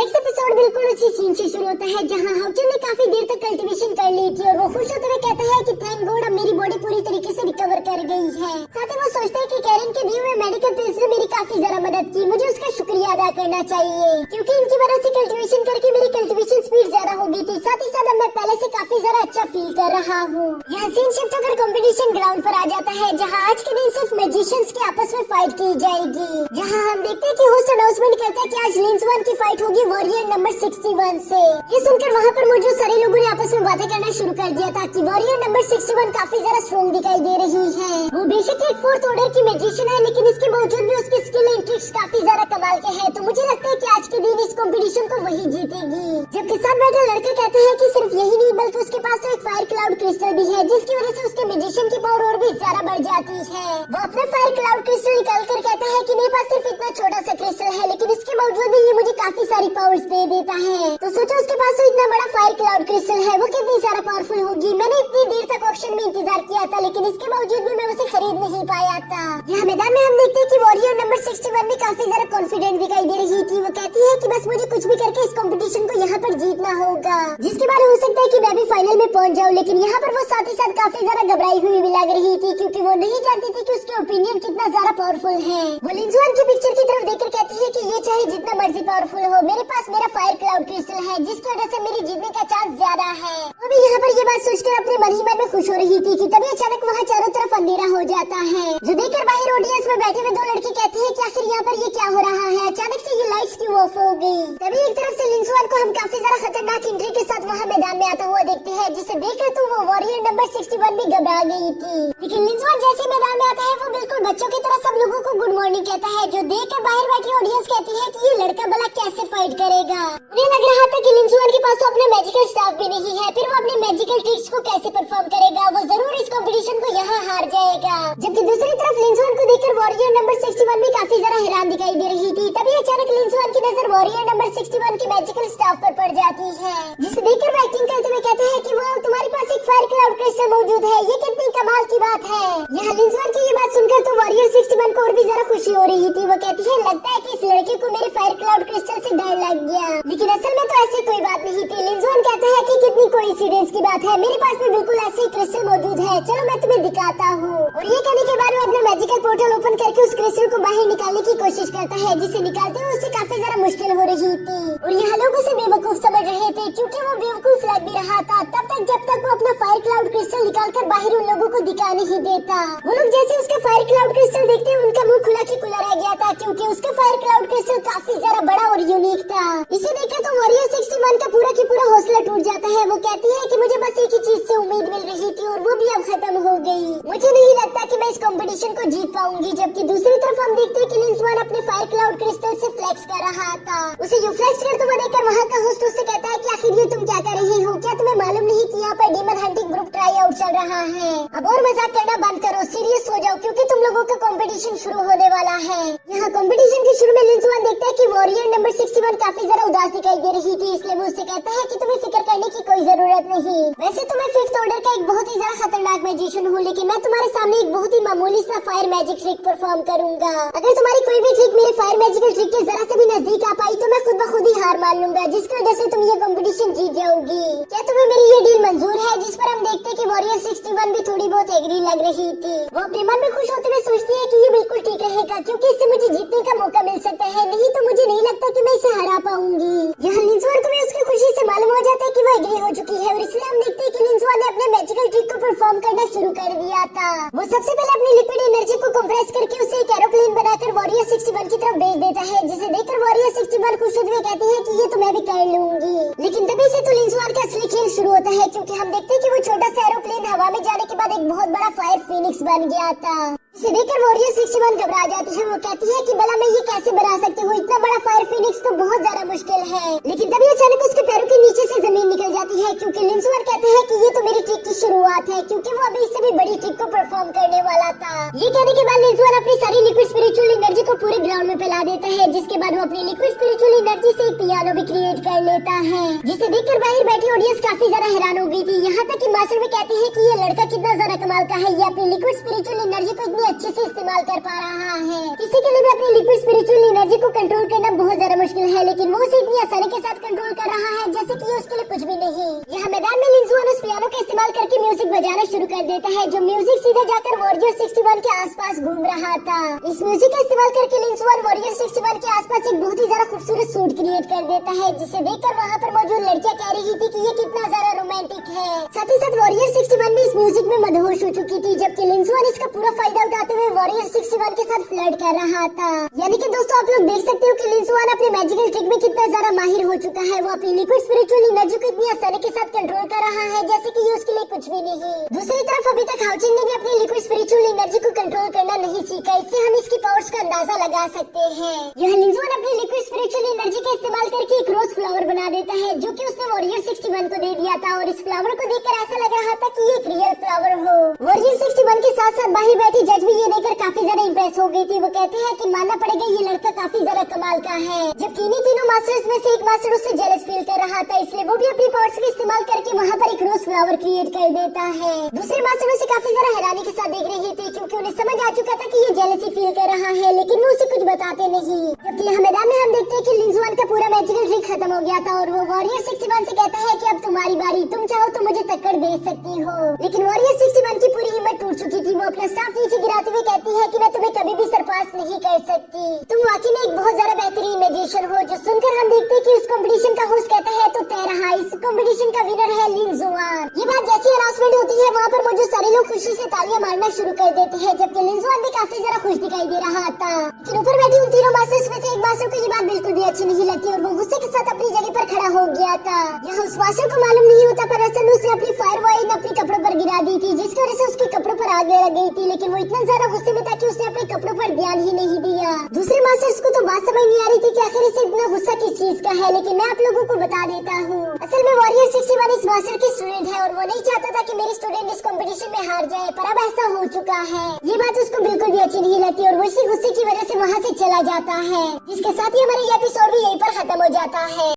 Next episode बिल्कुल उसी scene से शुरू होता है जहाँ हाउचन ने काफी देर तक कल्टीवेशन कर ली थी और वो खुश होते हुए कहता है कि थैंक गॉड अब मेरी बॉडी पूरी तरीके से रिकवर कर गई है। साथ ही वो सोचता है कि कैरन के दिए हुए मेडिकल पिल्स ने मेरी काफी ज्यादा मदद की, मुझे उसका शुक्रिया अदा करना चाहिए क्योंकि इनकी वजह से कल्टीवेशन करके मेरी कल्टीवेशन स्पीड ज्यादा हो गई थी। साथ ही साथ अब मैं पहले से काफी ज्यादा अच्छा फील कर रहा हूँ। यहाँ सीन शिफ्ट होकर कॉम्पिटिशन ग्राउंड पर आ जाता है जहाँ आज के दिन सिर्फ मैजिशियंस के आपस में फाइट की जाएगी, जहाँ हम देखते हैं कि होस्ट अनाउंसमेंट करता है कि आज लिंसवान की फाइट होगी वॉरियर नंबर 61 से। ये सुनकर वहाँ पर मौजूद सारे लोगों ने आपस में बातें करना शुरू कर दिया था कि वॉरियर नंबर 61 काफी ज्यादा स्ट्रॉन्ग दिखाई दे रही है। वो बेशक एक फोर्थ ऑर्डर की मैजिशियन है लेकिन इसके बावजूद भी उसकी स्किल एंड ट्रिक्स काफी ज्यादा कमाल के हैं, तो मुझे लगता है कि आज के दिन इस कंपटीशन को वही जीतेगी। जबकि साथ बैठा लड़का कहता है कि सिर्फ यही नहीं बल्कि उसके पास तो एक फायर क्लाउड क्रिस्टल भी है जिसकी वजह से उसके मैजिशियन की पावर और भी ज्यादा बढ़ जाती है। वो अपना फायर क्लाउड क्रिस्टल निकाल कर कहता है कि मेरे पास सिर्फ इतना छोटा सा क्रिस्टल है लेकिन इसके बावजूद भी ये मुझे काफी सारी पावर्स दे देता है। तो सोचो उसके पास तो इतना बड़ा फायर क्लाउड क्रिस्टल है, वो कितनी ज्यादा पावरफुल होगी। मैंने इतनी देर तक ऑक्शन में इंतजार किया था लेकिन इसके बावजूद भी मैं उसे खरीद नहीं पाया था। यहाँ मैदान में हम देखते हैं कि वॉरियर नंबर 61 भी काफी ज्यादा कॉन्फिडेंट दिखाई दे रही थी। वो कहती है कि बस मुझे कुछ भी करके इस कंपटीशन को यहाँ पर जीतना होगा, जिसके बाद हो सकता है कि मैं भी फाइनल में पहुँच जाऊँ। लेकिन यहाँ पर वो साथ ही साथ काफी ज्यादा घबराई हुई भी लग रही थी क्योंकि वो नहीं जानती थी कि उसके ओपिनियन कितना ज्यादा पावरफुल है। वो लिंसवान की पिक्चर की तरफ देखकर कहती है कि ये चाहे जितना मर्जी पावरफुल हो, मेरे पास मेरा फायर क्लाउड क्रिस्टल है जिसकी वजह से मेरी जीतने का चांस ज्यादा है। वो भी यहाँ पर ये बात सोचकर अपने मन ही मन में खुश हो रही थी कि तभी अचानक वहाँ चारों तरफ अंधेरा हो जाता है, जो देखकर बाहर ऑडियंस में बैठे हुए दो लड़के कहते हैं कि आखिर यहाँ पर ये क्या हो रहा है, अचानक से ये लाइट्स क्यों ऑफ हो गई। तभी एक तरफ से लिंसवान को हम काफी ज्यादा खतरनाक एंट्री के साथ वहाँ मैदान में आता हुआ देखते हैं, जिसे देखकर तो वो वॉरियर नंबर 61 भी घबरा गई थी। लेकिन लिंसवान जैसे मैदान में आता है वो बिल्कुल बच्चों की तरह सब लोगों को गुड मॉर्निंग कहता है, जो देखकर बाहर बैठी ऑडियंस कहती है कि ये लड़का भला कैसे फाइट करेगा। उन्हें लग रहा था कि लिंसवान के पास तो अपना मैजिकल स्टाफ भी नहीं है, फिर वो अपने मैजिकल ट्रिक्स को कैसे परफॉर्म करेगा, वो जरूर इस कंपटीशन को यहाँ हार जाएगा। जबकि दूसरी तरफ लिंसवान को देखकर वॉरियर नंबर 61 भी काफी ज्यादा हैरान दिखाई दे रही थी। तभी अचानक लिंसवान की नजर वॉरियर नंबर 61 के मैजिकल स्टाफ पर पड़ जाती है, जिसे देखकर वो एक्टिंग करते हुए कहते हैं कि वो तुम्हारे पास एक फायर क्लाउड क्रिस्टल मौजूद है, ये कितनी कमाल की बात है। यहाँ लिंसवान की ये बात सुनकर तो वॉरियर 61 को और भी ज्यादा खुशी हो रही थी। वो कहती है लगता है कि इस लड़के को मेरे फायर क्लाउड क्रिस्टल से डर लग गया, लेकिन असल में तो ऐसी कोई बात नहीं थी। लिंसवान कहता है कि कितनी कोइंसिडेंस की बात है, मेरे पास भी बिल्कुल ऐसे ही क्रिस्टल मौजूद है, चलो मैं तुम्हें दिखाता हूँ। और ये कहने के बाद वो अपना मैजिकल पोर्टल ओपन करके उस क्रिस्टल को बाहर निकालने की कोशिश करता है, जिसे निकालते हुए उसे काफी ज्यादा मुश्किल हो रही थी। और यहाँ लोग उसे बेवकूफ समझ रहे थे क्योंकि वो बेवकूफ लग भी रहा था तब तक जब तक वो अपना फायर क्लाउड क्रिस्टल निकालकर बाहर उन लोगों को दिखा नहीं देता। वो लोग जैसे उसका फायर क्लाउड क्रिस्टल देखते उनका मुंह खुला की खुला रह गया था क्योंकि उसका फायर क्लाउड क्रिस्टल काफी ज्यादा बड़ा और यूनिक था। इसे देखकर तो वॉरियर 61 का पूरा हौसला टूट जाता है। वो कहती है कि मुझे बस एक ही चीज से उम्मीद मिल रही थी और वो भी अब खत्म हो गई, मुझे नहीं लगता कि मैं इस कंपटीशन को जीत पाऊंगी। जबकि दूसरी तरफ हम देखते हैं कि लिंसवान अपने फायर क्लाउड क्रिस्टल से फ्लेक्स कर रहा था। उसे यू फ्लेक्स करते हुए देखकर वहाँ का होस्ट उससे कहता है कि आखिर ये तुम क्या कर रही हो, क्या तुम्हें मालूम नहीं कि यहाँ पर demon hunting group try out चल रहा है। अब और मजाक करना बंद करो, सीरियस हो जाओ क्योंकि तुम लोगों का कंपटीशन शुरू होने वाला है। यहाँ कंपटीशन के शुरू में लिंसवान देखता है कि वॉरियर नंबर 61 काफी ज्यादा उदास दिखाई दे रही थी, इसलिए वो उससे कहता है कि तुम्हें फिक्र करने की कोई जरूरत नहीं। वैसे तो मैं 5th ऑर्डर का एक बहुत ही ज्यादा खतरनाक मैजिशियन हूँ, लेकिन मैं तुम्हारे सामने एक बहुत ही मामूली सा फायर मैजिक ट्रिक परफॉर्म करूंगा। अगर तुम्हारी कोई भी ट्रिक मेरे फायर मैजिकल ट्रिक के जरा से भी नजदीक आ पाई तो मैं खुद ब खुद ही हार मान लूंगा, जिसकी वजह से तुम ये कंपटीशन जीत जाओगी। क्या तुम्हें मेरी ये डील मंजूर है? जिस पर हम देखते हैं कि वॉरियर 61 भी थोड़ी बहुत एग्री लग रही थी। वो अपने मन में खुश होते हुए सोचती है कि ये बिल्कुल ठीक रहेगा क्योंकि इससे मुझे जीतने का मौका मिल सकता है, नहीं तो मुझे नहीं लगता कि मैं इसे हरा पाऊंगी। यहाँ लिंसवान को भी उसकी खुशी से मालूम हो जाता है कि वो एग्री हो चुकी है और इसलिए हम देखते हैं कि लिंसवान ने अपने मैजिकल ट्रिक को परफॉर्म करना शुरू कर दिया था। वो सबसे पहले अपनी लिक्विड एनर्जी को कंप्रेस करके उसे एक एरोप्लेन बनाकर वॉरियर 61 की तरफ भेज देता है, जिसे देखकर वॉरियर 61 खुश होते हुए कहती है कि ये तो मैं भी कर लूंगी। लेकिन तभी से तो लिंसवान का असली खेल शुरू होता है क्योंकि हम देखते हैं कि वो छोटा सा एरोप्लेन हवा में जाने के बाद एक बहुत बड़ा फायर फीनिक्स बन गया था। इसे देखकर वॉरियर 61 घबरा जाती है। वो कहती है कि भला मैं ये कैसे बना सकती हूँ, इतना बड़ा फायर फीनिक्स तो बहुत ज्यादा मुश्किल है। लेकिन तभी अचानक उसके पैरों के नीचे से जमीन निकल जाती है क्योंकि लिंसवान कहते हैं कि ये तो मेरी ट्रिक की शुरुआत है, क्योंकि वो अभी इससे भी बड़ी ट्रिक को परफॉर्म करने वाला था। ये कहने के बाद लिंसवान अपनी सारी लिक्विड स्पिरिचुअल एनर्जी को पूरे ग्राउंड में फैला देता है, जिसके बाद वो अपनी लिक्विड स्पिरिचुअल एनर्जी से एक पियानो भी क्रिएट कर लेता है, जिसे देखकर बाहर बैठी ऑडियंस काफी ज्यादा हैरान हो गई थी। यहाँ तक कि मास्टर भी कहते हैं कि ये लड़का कितना ज्यादा कमाल का है, ये अपनी लिक्विड स्पिरिचुअल एनर्जी को इतनी अच्छे से इस्तेमाल कर पा रहा है। किसी के लिए भी अपनी लिक्विड स्पिरिचुअल एनर्जी को कंट्रोल करना बहुत ज्यादा मुश्किल है, लेकिन वो उसे इतनी आसानी के साथ कंट्रोल कर रहा है जैसे कि ये उसके लिए कुछ भी नहीं। यहाँ मैदान में लिंजुआन उस पियानो का इस्तेमाल करके म्यूजिक बजाना शुरू कर देता है, जो म्यूजिक सीधा जाकर वॉरियर 61 के आसपास घूम रहा था। इस म्यूजिक का इस्तेमाल करके लिंजुआन वॉरियर 61 के आसपास एक बहुत ही ज्यादा खूबसूरत सूट क्रिएट कर देता है, जिसे देखकर वहाँ पर मौजूद लड़कियाँ कह रही थी कि ये कितना ज्यादा रोमांटिक है। साथ ही साथ वॉरियर 61 भी इस म्यूजिक में मदहोश हो चुकी थी, जबकि लिंजुआन इसका पूरा फायदा उठाते हुए वॉरियर 61 के साथ फ्लर्ट कर रहा था। यानी कि दोस्तों आप लोग देख सकते हो कि लिंजुआन अपने मैजिकल ट्रिक में कितना ज्यादा माहिर हो चुका है। वो अपनी लिक्विड स्पिरिचुअल एनर्जी को इतनी आसानी के साथ कंट्रोल कर रहा है जैसे कि ये उसके लिए कुछ भी नहीं। दूसरी तरफ अभी तक हाउचिंग ने भी अपनी लिक्विड स्पिरिचुअल एनर्जी को कंट्रोल करना नहीं सीखा, इससे हम इसकी पावर्स का अंदाजा लगा सकते हैं। यह लिंजुआन अपनी लिक्विड स्पिरिचुअल एनर्जी का इस्तेमाल करके एक रोज फ्लावर बना देता है, जो कि उसने वॉरियर 61 को दे दिया था, और इस फ्लावर को देखकर ऐसा लग रहा था कि ये एक रियल फ्लावर हो। वॉरियर 61 के साथ साथ बाहर बैठी जज भी ये देखकर काफी ज्यादा इम्प्रेस हो गई थी। वो कहते हैं कि मानना पड़ेगा ये लड़का काफी ज्यादा कमाल का है। जबकि इन्हीं तीनों मास्टर्स में से एक मास्टर उससे जेलस फील कर रहा था, इसलिए वो भी अपनी पावर्स का इस्तेमाल करके वहाँ पर एक रोज फ्लावर क्रिएट कर देता है। दूसरे मास्टर उसे काफी ज्यादा हैरानी के साथ देख रहे थे, क्योंकि उन्हें समझ आ चुका था कि ये जेलसी फील कर रहा है, लेकिन वो उसे कुछ बताते नहीं। जबकि यहाँ मैदान में हम देखते हैं कि लिंजुआन का पूरा मैजिकल ट्रिक खत्म हो गया था, और वो वॉरियर 61 से कहता है कि अब तुम्हारी बारी, तुम चाहो तो मुझे टक्कर दे सकती हो। लेकिन वॉरियर 61 की पूरी हिम्मत टूट चुकी थी। वो अपना स्टाफ नीचे गिराते हुए कहती है कि मैं तुम्हें कभी भी सरपास नहीं कर सकती, तुम वाकई में एक बहुत ज्यादा बेहतरीन मैजिशियन हो। जो सुनकर हम देखते हैं कि उस कंपटीशन का होस्ट कहता है तो तय रहा, इस कंपटीशन का विनर है लिंजुआन। ये बात जैसी अनाउंसमेंट होती है वहाँ पर मौजूद सारे लोग खुशी से तालियां मारना शुरू कर देते हैं, जबकि लिंजुआन भी काफी ज्यादा खुश दिखाई दे रहा था। लेकिन ऊपर बैठी उन तीनों मास्टर्स में से एक मास्टर को ये बात बिल्कुल भी अच्छी नहीं लगती, और वो गुस्से के साथ अपनी जगह पर खड़ा हो गया था। यहाँ उस मास्टर को मालूम नहीं होता, पर असल में उसने अपनी फायर वाइन अपने कपड़ों पर गिरा दी थी, जिसकी वजह से उसके कपड़ों पर आग लग गई थी। लेकिन वो इतना ज्यादा गुस्से में था कि उसने अपने कपड़ों पर ध्यान ही नहीं दिया। दूसरे मास्टर्स को तो बात समझ नहीं आ रही थी कि आखिर इसे इतना गुस्सा किस चीज का है, लेकिन मैं आप लोगों को बता देता हूँ। असल में वॉरियर 61 इस मास्टर की स्टूडेंट है, और वो नहीं चाहता था कि मेरी स्टूडेंट इस कंपटीशन में हार जाए, पर अब ऐसा हो चुका है। ये बात उसको बिल्कुल भी अच्छी नहीं लगती, और वो इसी गुस्से की वजह से वहाँ से चला जाता है, जिसके साथ ही हमारा ये एपिसोड भी यहीं पर खत्म हो जाता है।